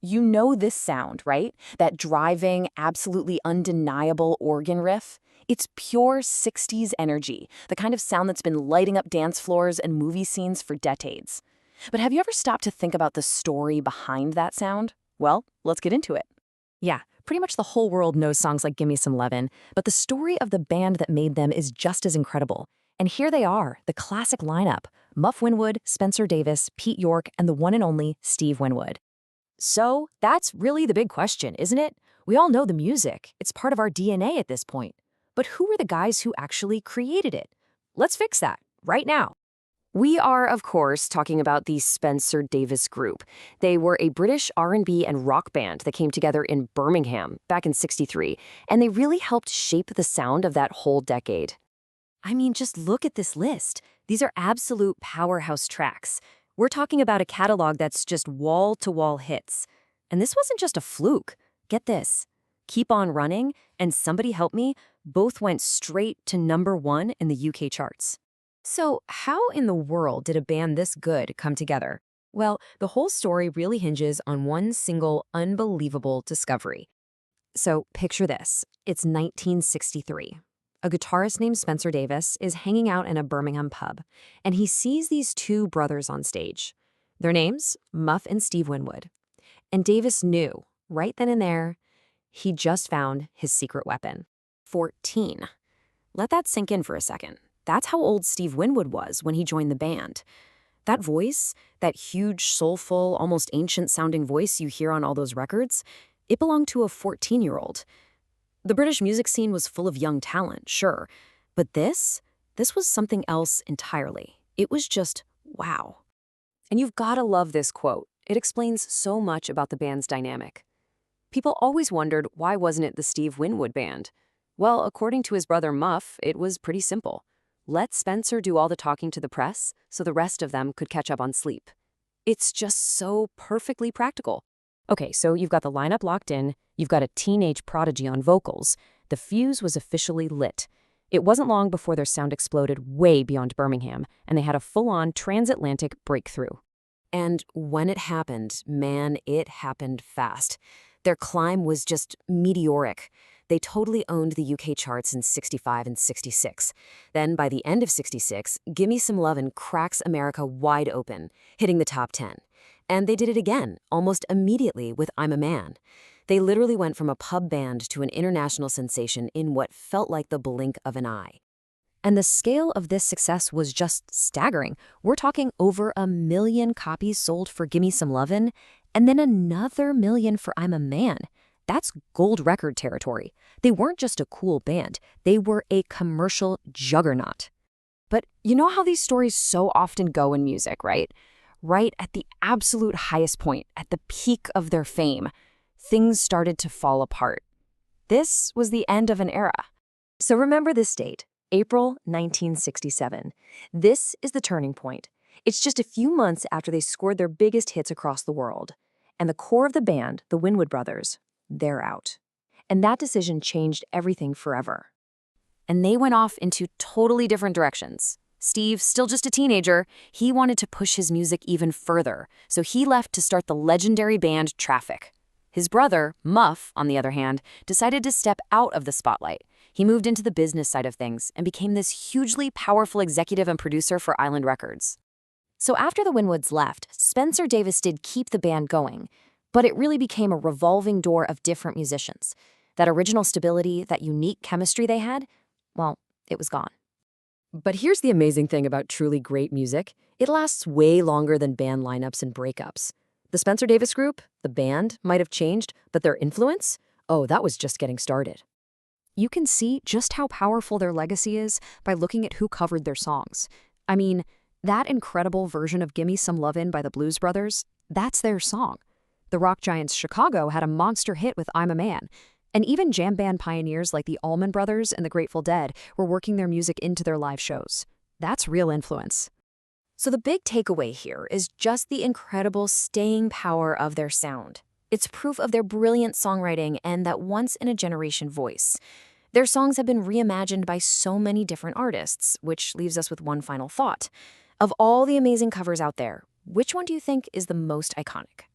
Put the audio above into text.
You know this sound, right? That driving, absolutely undeniable organ riff? It's pure 60s energy, the kind of sound that's been lighting up dance floors and movie scenes for decades. But have you ever stopped to think about the story behind that sound? Well, let's get into it. Yeah, pretty much the whole world knows songs like Gimme Some Lovin', but the story of the band that made them is just as incredible. And here they are, the classic lineup: Muff Winwood, Spencer Davis, Pete York, and the one and only Steve Winwood. So, that's really the big question, isn't it? We all know the music. It's part of our DNA at this point. But who were the guys who actually created it? Let's fix that right now. We are, of course, talking about the Spencer Davis Group. They were a British R&B and rock band that came together in Birmingham back in '63, and they really helped shape the sound of that whole decade. I mean, just look at this list. These are absolute powerhouse tracks. We're talking about a catalog that's just wall-to-wall hits. And this wasn't just a fluke. Get this. Keep On Running and Somebody Help Me both went straight to #1 in the UK charts. So how in the world did a band this good come together? Well, the whole story really hinges on one single unbelievable discovery. So picture this. It's 1963. A guitarist named Spencer Davis is hanging out in a Birmingham pub, and he sees these two brothers on stage. Their names, Muff and Steve Winwood. And Davis knew, right then and there, he just found his secret weapon. 14. Let that sink in for a second. That's how old Steve Winwood was when he joined the band. That voice, that huge, soulful, almost ancient-sounding voice you hear on all those records, it belonged to a 14-year-old. The British music scene was full of young talent, sure, but this was something else entirely. It was just wow. And you've got to love this quote. It explains so much about the band's dynamic. People always wondered, why wasn't it the Steve Winwood band? Well, according to his brother Muff, it was pretty simple. Let Spencer do all the talking to the press so the rest of them could catch up on sleep. It's just so perfectly practical. Okay, so you've got the lineup locked in, you've got a teenage prodigy on vocals. The fuse was officially lit. It wasn't long before their sound exploded way beyond Birmingham, and they had a full-on transatlantic breakthrough. And when it happened, man, it happened fast. Their climb was just meteoric. They totally owned the UK charts in '65 and '66. Then, by the end of '66, Gimme Some Lovin' cracks America wide open, hitting the top 10. And they did it again, almost immediately, with I'm a Man. They literally went from a pub band to an international sensation in what felt like the blink of an eye. And the scale of this success was just staggering. We're talking over 1 million copies sold for Gimme Some Lovin', and then another million for I'm a Man. That's gold record territory. They weren't just a cool band. They were a commercial juggernaut. But you know how these stories so often go in music, right? Right at the absolute highest point, at the peak of their fame, things started to fall apart. This was the end of an era. So remember this date, April 1967. This is the turning point. It's just a few months after they scored their biggest hits across the world. And the core of the band, the Winwood brothers, they're out. And that decision changed everything forever. And they went off into totally different directions. Steve, still just a teenager, he wanted to push his music even further, so he left to start the legendary band Traffic. His brother, Muff, on the other hand, decided to step out of the spotlight. He moved into the business side of things and became this hugely powerful executive and producer for Island Records. So after the Winwoods left, Spencer Davis did keep the band going, but it really became a revolving door of different musicians. That original stability, that unique chemistry they had, well, it was gone. But here's the amazing thing about truly great music. It lasts way longer than band lineups and breakups. The Spencer Davis Group, the band, might have changed, but their influence? Oh, that was just getting started. You can see just how powerful their legacy is by looking at who covered their songs. I mean, that incredible version of Gimme Some Lovin' by the Blues Brothers, that's their song. The rock giants Chicago had a monster hit with I'm a Man. And even jam band pioneers like the Allman Brothers and the Grateful Dead were working their music into their live shows. That's real influence. So the big takeaway here is just the incredible staying power of their sound. It's proof of their brilliant songwriting and that once-in-a-generation voice. Their songs have been reimagined by so many different artists, which leaves us with one final thought. Of all the amazing covers out there, which one do you think is the most iconic?